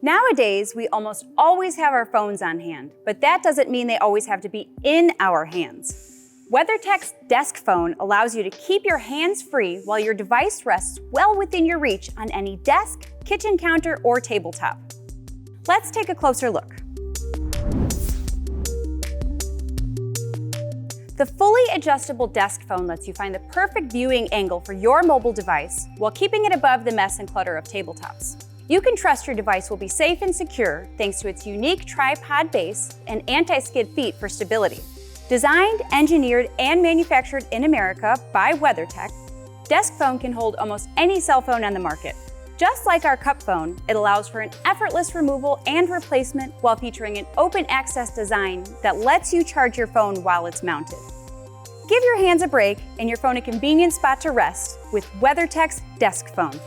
Nowadays, we almost always have our phones on hand, but that doesn't mean they always have to be in our hands. WeatherTech's DeskFone allows you to keep your hands free while your device rests well within your reach on any desk, kitchen counter, or tabletop. Let's take a closer look. The fully adjustable DeskFone lets you find the perfect viewing angle for your mobile device while keeping it above the mess and clutter of tabletops. You can trust your device will be safe and secure thanks to its unique tripod base and anti-skid feet for stability. Designed, engineered, and manufactured in America by WeatherTech, DeskFone can hold almost any cell phone on the market. Just like our cup phone, it allows for an effortless removal and replacement while featuring an open access design that lets you charge your phone while it's mounted. Give your hands a break and your phone a convenient spot to rest with WeatherTech's DeskFone.